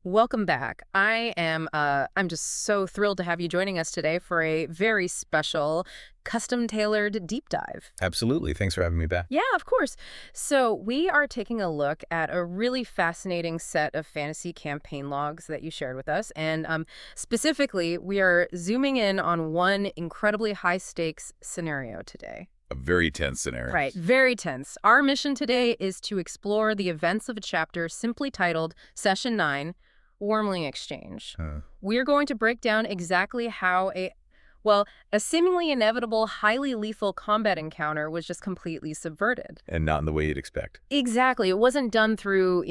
Welcome back. I'm just so thrilled to have you joining us today for a very special custom-tailored deep dive. Absolutely. Thanks for having me back. Yeah, of course. So we are taking a look at a really fascinating set of fantasy campaign logs that you shared with us. And specifically, we are zooming in on one incredibly high-stakes scenario today. A very tense scenario. Right, very tense. Our mission today is to explore the events of a chapter simply titled Session 9, Wyrmling Exchange. We're going to break down exactly how a seemingly inevitable, highly lethal combat encounter was just completely subverted. And not in the way you'd expect. Exactly. It wasn't done through,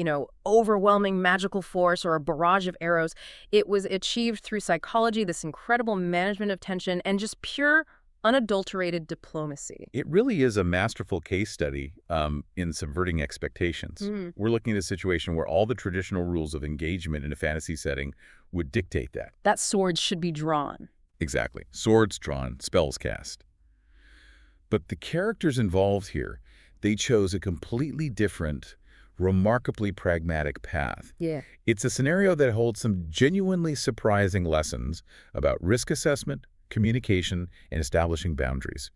overwhelming magical force or a barrage of arrows. It was achieved through psychology, this incredible management of tension, and just pure, unadulterated diplomacy. It really is a masterful case study in subverting expectations. We're looking at a situation where all the traditional rules of engagement in a fantasy setting would dictate that. That swords should be drawn. Exactly. Swords drawn, spells cast. But the characters involved here, they chose a completely different, remarkably pragmatic path. Yeah. It's a scenario that holds some genuinely surprising lessons about risk assessment, communication, and establishing boundaries.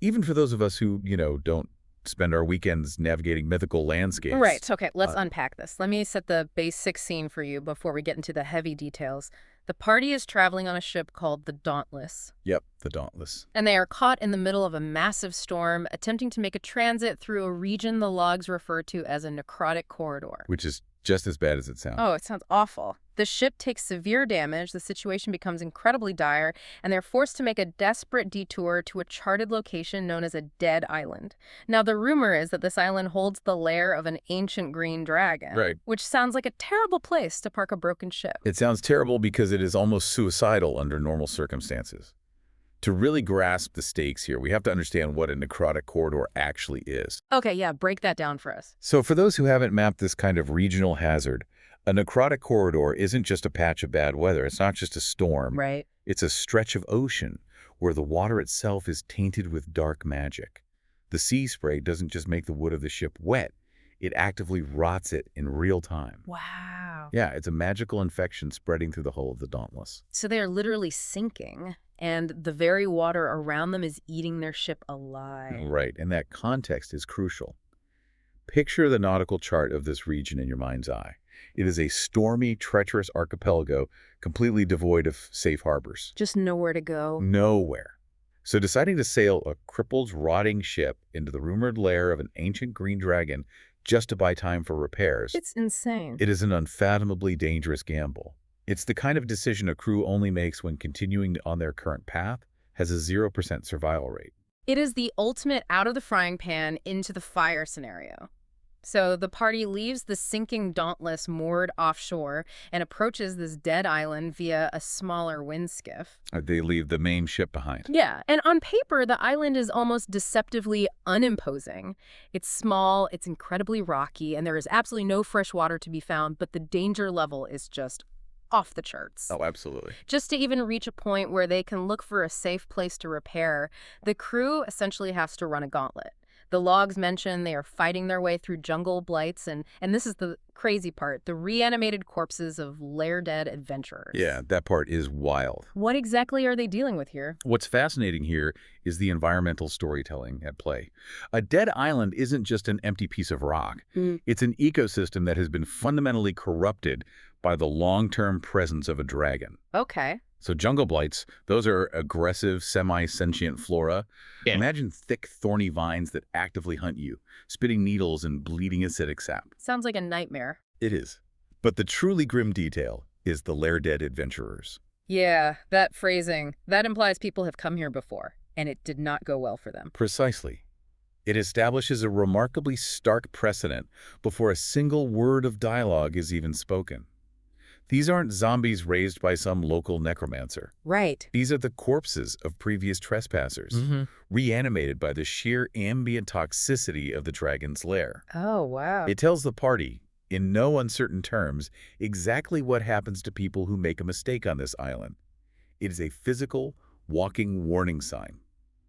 Even for those of us who, don't spend our weekends navigating mythical landscapes. Right. Okay, let's unpack this. Let me set the basic scene for you before we get into the heavy details. The party is traveling on a ship called the Dauntless. Yep, the Dauntless. And they are caught in the middle of a massive storm, attempting to make a transit through a region the logs refer to as a necrotic corridor. Which is just as bad as it sounds. Oh, it sounds awful. The ship takes severe damage, the situation becomes incredibly dire, and they're forced to make a desperate detour to a charted location known as a dead island. Now, the rumor is that this island holds the lair of an ancient green dragon. Right. Which sounds like a terrible place to park a broken ship. It sounds terrible because it is almost suicidal under normal circumstances. To really grasp the stakes here, we have to understand what a necrotic corridor actually is. Okay, yeah, break that down for us. So for those who haven't mapped this kind of regional hazard, a necrotic corridor isn't just a patch of bad weather. It's not just a storm. Right. It's a stretch of ocean where the water itself is tainted with dark magic. The sea spray doesn't just make the wood of the ship wet. It actively rots it in real time. Wow. Yeah, it's a magical infection spreading through the hull of the Dauntless. So they are literally sinking, and the very water around them is eating their ship alive. Right, and that context is crucial. Picture the nautical chart of this region in your mind's eye. It is a stormy, treacherous archipelago completely devoid of safe harbors. Just nowhere to go. Nowhere. So deciding to sail a crippled, rotting ship into the rumored lair of an ancient green dragon just to buy time for repairs. It's insane. It is an unfathomably dangerous gamble. It's the kind of decision a crew only makes when continuing on their current path has a 0% survival rate. It is the ultimate out of the frying pan into the fire scenario. So the party leaves the sinking Dauntless moored offshore and approaches this dead island via a smaller wind skiff. They leave the main ship behind. Yeah, and on paper, the island is almost deceptively unimposing. It's small, it's incredibly rocky, and there is absolutely no fresh water to be found, but the danger level is just off the charts. Oh, absolutely. Just to even reach a point where they can look for a safe place to repair, the crew essentially has to run a gauntlet. The logs mention they are fighting their way through jungle blights, and this is the crazy part, the reanimated corpses of lair-dead adventurers. Yeah, that part is wild. What exactly are they dealing with here? What's fascinating here is the environmental storytelling at play. A dead island isn't just an empty piece of rock. It's an ecosystem that has been fundamentally corrupted by the long-term presence of a dragon. Okay. So jungle blights, those are aggressive, semi-sentient flora. Yeah. Imagine thick, thorny vines that actively hunt you, spitting needles and bleeding acidic sap. Sounds like a nightmare. It is. But the truly grim detail is the lair-dead adventurers. Yeah, that phrasing. That implies people have come here before, and it did not go well for them. Precisely. It establishes a remarkably stark precedent before a single word of dialogue is even spoken. These aren't zombies raised by some local necromancer. Right. These are the corpses of previous trespassers, reanimated by the sheer ambient toxicity of the dragon's lair. Oh, wow. It tells the party, in no uncertain terms, exactly what happens to people who make a mistake on this island. It is a physical, walking warning sign.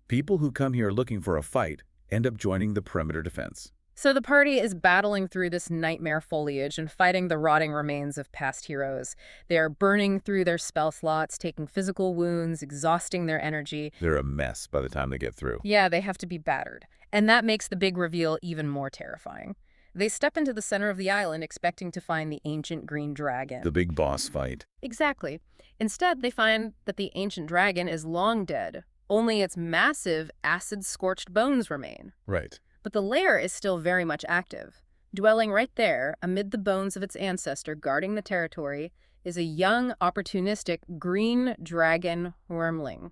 People who come here looking for a fight end up joining the perimeter defense. So the party is battling through this nightmare foliage and fighting the rotting remains of past heroes. They are burning through their spell slots, taking physical wounds, exhausting their energy. They're a mess by the time they get through. Yeah, they have to be battered. And that makes the big reveal even more terrifying. They step into the center of the island expecting to find the ancient green dragon. The big boss fight. Exactly. Instead, they find that the ancient dragon is long dead. Only its massive, acid-scorched bones remain. Right. But the lair is still very much active. Dwelling right there, amid the bones of its ancestor guarding the territory, is a young, opportunistic green dragon wyrmling.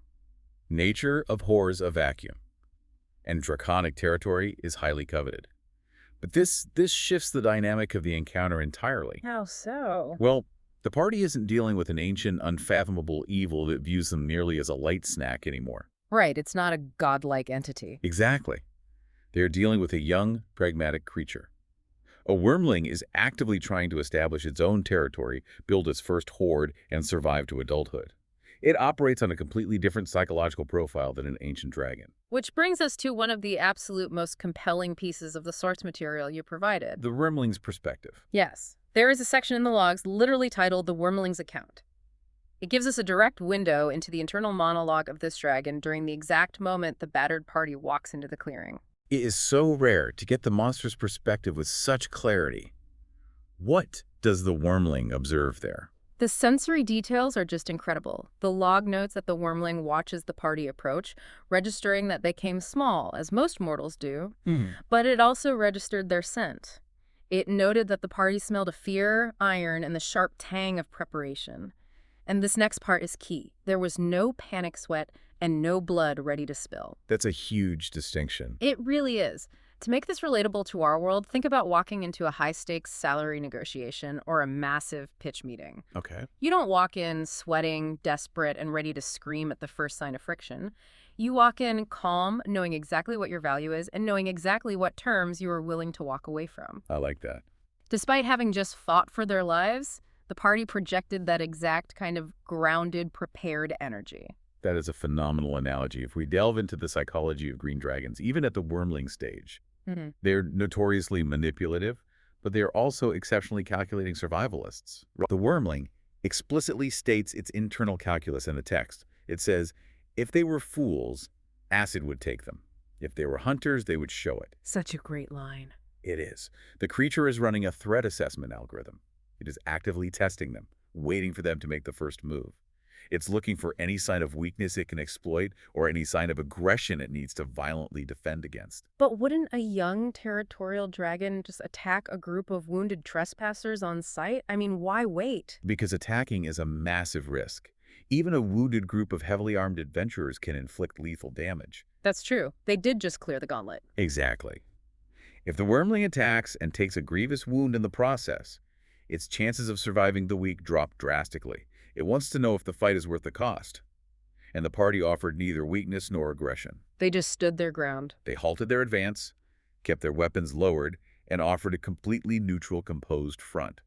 Nature abhors a vacuum, and draconic territory is highly coveted. But this shifts the dynamic of the encounter entirely. How so? Well, the party isn't dealing with an ancient, unfathomable evil that views them merely as a light snack anymore. Right, it's not a godlike entity. Exactly. They are dealing with a young, pragmatic creature. A wyrmling is actively trying to establish its own territory, build its first horde, and survive to adulthood. It operates on a completely different psychological profile than an ancient dragon. Which brings us to one of the absolute most compelling pieces of the source material you provided. The wyrmling's perspective. Yes. There is a section in the logs literally titled The Wyrmling's Account. It gives us a direct window into the internal monologue of this dragon during the exact moment the battered party walks into the clearing. It is so rare to get the monster's perspective with such clarity. What does the wyrmling observe there? The sensory details are just incredible. The log notes that the wyrmling watches the party approach, registering that they came small, as most mortals do, but it also registered their scent. It noted that the party smelled of fear, iron, and the sharp tang of preparation. And this next part is key. There was no panic sweat and no blood ready to spill. That's a huge distinction. It really is. To make this relatable to our world, think about walking into a high-stakes salary negotiation or a massive pitch meeting. Okay. You don't walk in sweating, desperate, and ready to scream at the first sign of friction. You walk in calm, knowing exactly what your value is and knowing exactly what terms you are willing to walk away from. I like that. Despite having just fought for their lives, the party projected that exact kind of grounded, prepared energy. That is a phenomenal analogy. If we delve into the psychology of green dragons, even at the wyrmling stage, they're notoriously manipulative, but they are also exceptionally calculating survivalists. The wyrmling explicitly states its internal calculus in the text. It says, if they were fools, acid would take them. If they were hunters, they would show it. Such a great line. It is. The creature is running a threat assessment algorithm. It is actively testing them, waiting for them to make the first move. It's looking for any sign of weakness it can exploit or any sign of aggression it needs to violently defend against. But wouldn't a young territorial dragon just attack a group of wounded trespassers on sight? I mean, why wait? Because attacking is a massive risk. Even a wounded group of heavily armed adventurers can inflict lethal damage. That's true. They did just clear the gauntlet. Exactly. If the wyrmling attacks and takes a grievous wound in the process, its chances of surviving the week drop drastically. It wants to know if the fight is worth the cost. And the party offered neither weakness nor aggression. They just stood their ground. They halted their advance, kept their weapons lowered, and offered a completely neutral, composed front.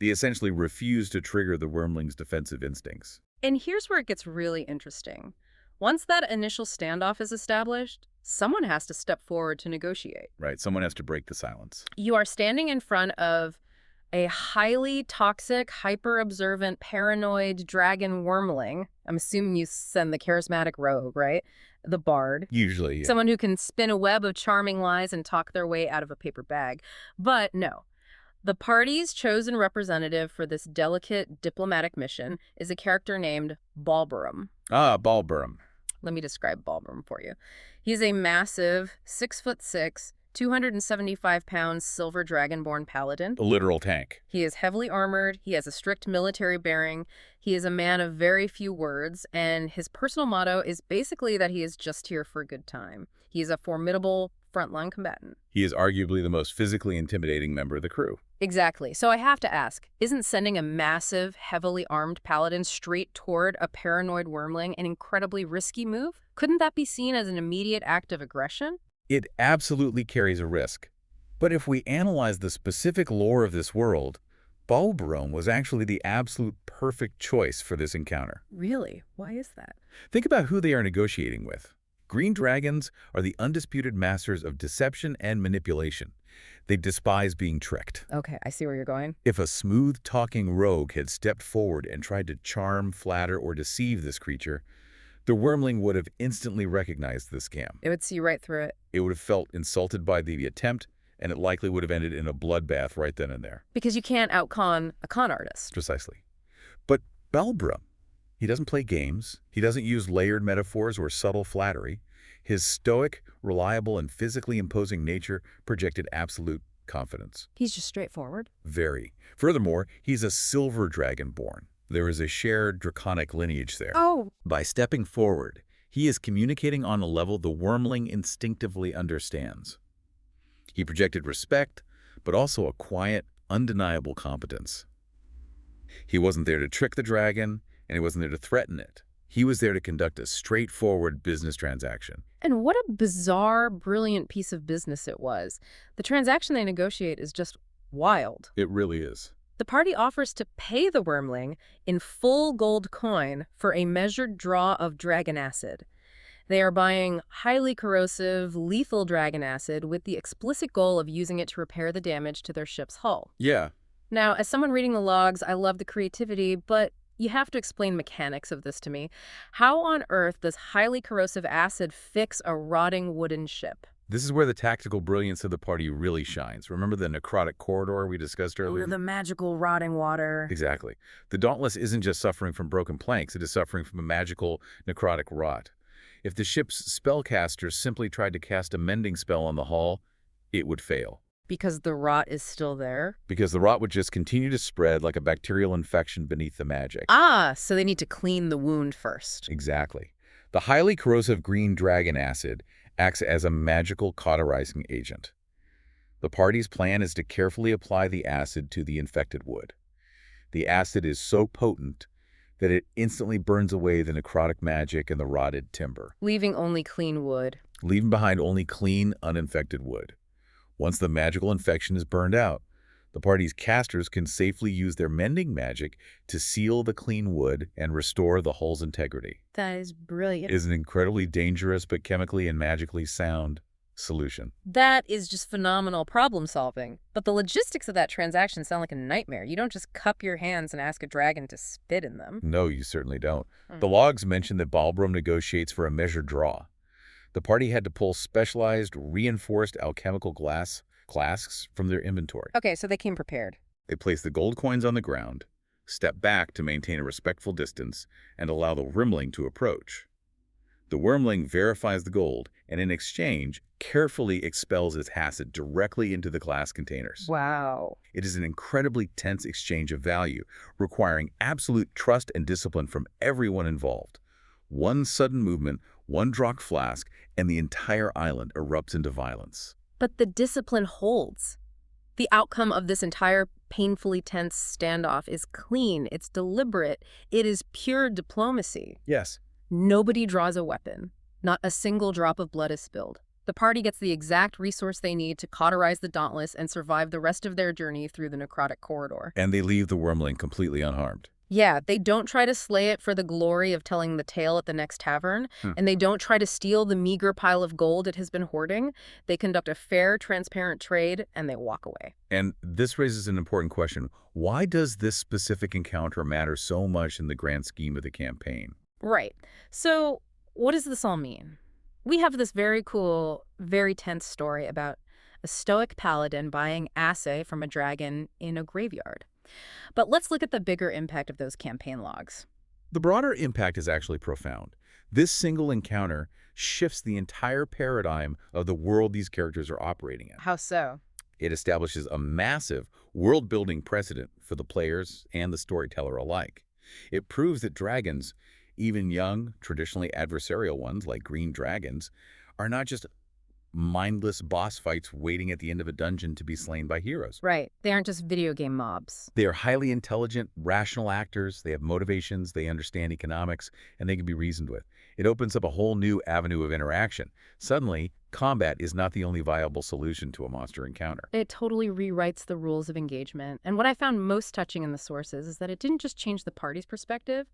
They essentially refused to trigger the wyrmling's defensive instincts. And here's where it gets really interesting. Once that initial standoff is established, someone has to step forward to negotiate. Right, someone has to break the silence. You are standing in front of a highly toxic, hyper-observant, paranoid dragon wyrmling. I'm assuming you send the charismatic rogue, right? The bard. Usually, yeah. Someone who can spin a web of charming lies and talk their way out of a paper bag. But no. The party's chosen representative for this delicate diplomatic mission is a character named Balburum. Ah, Balburum. Let me describe Balburum for you. He's a massive 6'6", 275-pound silver dragonborn paladin. A literal tank. He is heavily armored. He has a strict military bearing. He is a man of very few words, and his personal motto is basically that he is just here for a good time. He is a formidable frontline combatant. He is arguably the most physically intimidating member of the crew. Exactly. So I have to ask, isn't sending a massive, heavily armed paladin straight toward a paranoid wyrmling an incredibly risky move? Couldn't that be seen as an immediate act of aggression? It absolutely carries a risk. But if we analyze the specific lore of this world, Balburum was actually the absolute perfect choice for this encounter. Really? Why is that? Think about who they are negotiating with. Green dragons are the undisputed masters of deception and manipulation. They despise being tricked. Okay, I see where you're going. If a smooth-talking rogue had stepped forward and tried to charm, flatter, or deceive this creature, the Wyrmling would have instantly recognized the scam. It would see right through it. It would have felt insulted by the attempt, and it likely would have ended in a bloodbath right then and there. Because you can't out-con a con artist. Precisely. But Balbrum, he doesn't play games. He doesn't use layered metaphors or subtle flattery. His stoic, reliable, and physically imposing nature projected absolute confidence. He's just straightforward. Very. Furthermore, he's a silver dragonborn. There is a shared draconic lineage there. Oh. By stepping forward, he is communicating on a level the Wyrmling instinctively understands. He projected respect, but also a quiet, undeniable competence. He wasn't there to trick the dragon, and he wasn't there to threaten it. He was there to conduct a straightforward business transaction. And what a bizarre, brilliant piece of business it was. The transaction they negotiate is just wild. It really is. The party offers to pay the Wyrmling in full gold coin for a measured draw of dragon acid. They are buying highly corrosive, lethal dragon acid with the explicit goal of using it to repair the damage to their ship's hull. Yeah. Now, as someone reading the logs, I love the creativity, but you have to explain mechanics of this to me. How on earth does highly corrosive acid fix a rotting wooden ship? This is where the tactical brilliance of the party really shines. Remember the necrotic corridor we discussed earlier? The magical rotting water. Exactly. The Dauntless isn't just suffering from broken planks, it is suffering from a magical necrotic rot. If the ship's spellcasters simply tried to cast a mending spell on the hull, it would fail. Because the rot is still there? Because the rot would just continue to spread like a bacterial infection beneath the magic. Ah, so they need to clean the wound first. Exactly. The highly corrosive green dragon acid acts as a magical cauterizing agent. The party's plan is to carefully apply the acid to the infected wood. The acid is so potent that it instantly burns away the necrotic magic and the rotted timber, leaving only clean wood. Leaving behind only clean, uninfected wood. Once the magical infection is burned out, the party's casters can safely use their mending magic to seal the clean wood and restore the hull's integrity. That is brilliant. It is an incredibly dangerous but chemically and magically sound solution. That is just phenomenal problem solving. But the logistics of that transaction sound like a nightmare. You don't just cup your hands and ask a dragon to spit in them. No, you certainly don't. The logs mention that Balbrum negotiates for a measured draw. The party had to pull specialized, reinforced alchemical glass flasks from their inventory. Okay, so they came prepared. They placed the gold coins on the ground, stepped back to maintain a respectful distance, and allow the Wyrmling to approach. The Wyrmling verifies the gold, and in exchange, carefully expels its acid directly into the glass containers. Wow. It is an incredibly tense exchange of value, requiring absolute trust and discipline from everyone involved. One sudden movement, one dropped flask, and the entire island erupts into violence. But the discipline holds. The outcome of this entire painfully tense standoff is clean, it's deliberate, it is pure diplomacy. Yes. Nobody draws a weapon. Not a single drop of blood is spilled. The party gets the exact resource they need to cauterize the Dauntless and survive the rest of their journey through the necrotic corridor. And they leave the Wyrmling completely unharmed. Yeah, they don't try to slay it for the glory of telling the tale at the next tavern, and they don't try to steal the meager pile of gold it has been hoarding. They conduct a fair, transparent trade, and they walk away. And this raises an important question. Why does this specific encounter matter so much in the grand scheme of the campaign? Right. So what does this all mean? We have this very cool, very tense story about a stoic paladin buying assay from a dragon in a graveyard. But let's look at the bigger impact of those campaign logs. The broader impact is actually profound. This single encounter shifts the entire paradigm of the world these characters are operating in. How so? It establishes a massive world-building precedent for the players and the storyteller alike. It proves that dragons, even young, traditionally adversarial ones like green dragons, are not just mindless boss fights waiting at the end of a dungeon to be slain by heroes. Right. They aren't just video game mobs. They are highly intelligent, rational actors. They have motivations, they understand economics, and they can be reasoned with. It opens up a whole new avenue of interaction. Suddenly, combat is not the only viable solution to a monster encounter. It totally rewrites the rules of engagement. And what I found most touching in the sources is that it didn't just change the party's perspective,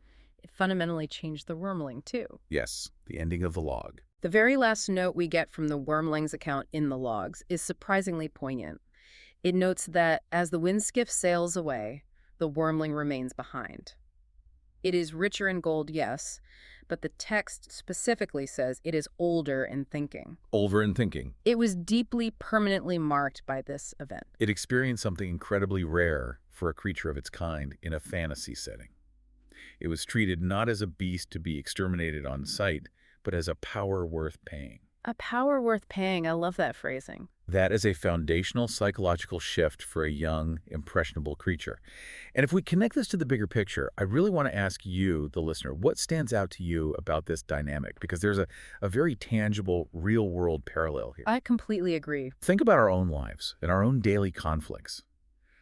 it fundamentally changed the Wyrmling too. Yes, the ending of the log. The very last note we get from the Wyrmlings account in the logs is surprisingly poignant. It notes that as the windskiff sails away, the Wyrmling remains behind. It is richer in gold, yes, but the text specifically says it is older in thinking. Older in thinking. It was deeply, permanently marked by this event. It experienced something incredibly rare for a creature of its kind in a fantasy setting. It was treated not as a beast to be exterminated on sight, but as a power worth paying. A power worth paying. I love that phrasing. That is a foundational psychological shift for a young, impressionable creature. And if we connect this to the bigger picture, I really want to ask you, the listener, what stands out to you about this dynamic? Because there's a very tangible, real-world parallel here. I completely agree. Think about our own lives and our own daily conflicts.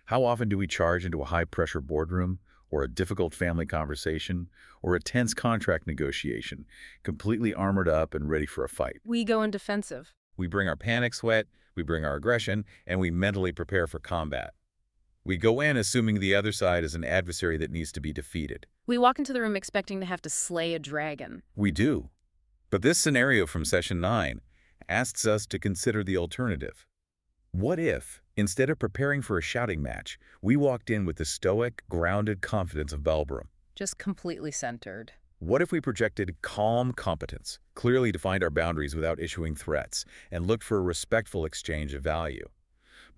How often do we charge into a high-pressure boardroom, or a difficult family conversation, or a tense contract negotiation, completely armored up and ready for a fight? We go in defensive. We bring our panic sweat, we bring our aggression, and we mentally prepare for combat. We go in assuming the other side is an adversary that needs to be defeated. We walk into the room expecting to have to slay a dragon. We do. But this scenario from Session 9 asks us to consider the alternative. What if, instead of preparing for a shouting match, we walked in with the stoic, grounded confidence of Belbrum? Just completely centered. What if we projected calm competence, clearly defined our boundaries without issuing threats, and looked for a respectful exchange of value?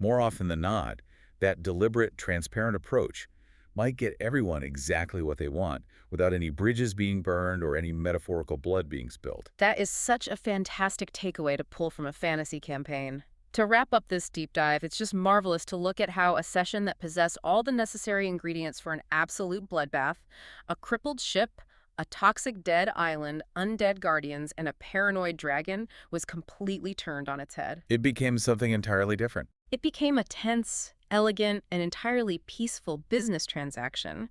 More often than not, that deliberate, transparent approach might get everyone exactly what they want, without any bridges being burned or any metaphorical blood being spilled. That is such a fantastic takeaway to pull from a fantasy campaign. To wrap up this deep dive, it's just marvelous to look at how a session that possessed all the necessary ingredients for an absolute bloodbath, a crippled ship, a toxic dead island, undead guardians, and a paranoid dragon was completely turned on its head. It became something entirely different. It became a tense, elegant, and entirely peaceful business transaction.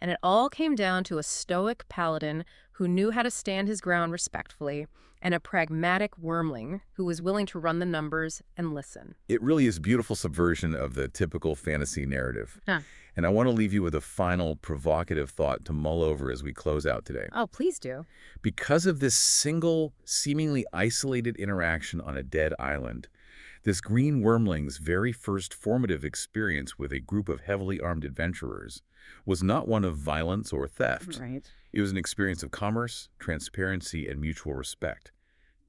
And it all came down to a stoic paladin who knew how to stand his ground respectfully, and a pragmatic Wyrmling who was willing to run the numbers and listen. It really is a beautiful subversion of the typical fantasy narrative. And I want to leave you with a final provocative thought to mull over as we close out today. Oh, please do. Because of this single, seemingly isolated interaction on a dead island, this green Wyrmling's very first formative experience with a group of heavily armed adventurers was not one of violence or theft. Right. It was an experience of commerce, transparency, and mutual respect.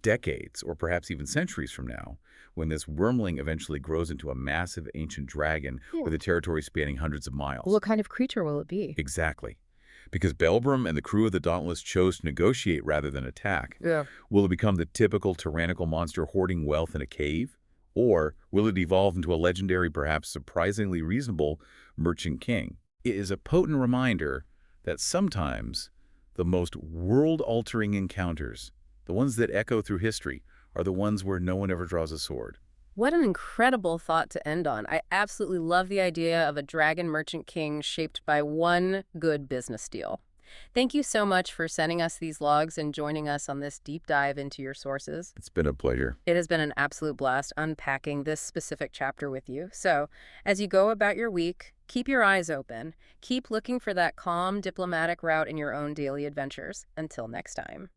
Decades, or perhaps even centuries from now, when this Wyrmling eventually grows into a massive ancient dragon with a territory spanning hundreds of miles. What kind of creature will it be? Exactly. Because Belbrum and the crew of the Dauntless chose to negotiate rather than attack. Will it become the typical tyrannical monster hoarding wealth in a cave? Or will it evolve into a legendary, perhaps surprisingly reasonable, merchant king? It is a potent reminder that sometimes the most world-altering encounters, the ones that echo through history, are the ones where no one ever draws a sword. What an incredible thought to end on. I absolutely love the idea of a dragon merchant king shaped by one good business deal. Thank you so much for sending us these logs and joining us on this deep dive into your sources. It's been a pleasure. It has been an absolute blast unpacking this specific chapter with you. So, as you go about your week, keep your eyes open. Keep looking for that calm, diplomatic route in your own daily adventures. Until next time.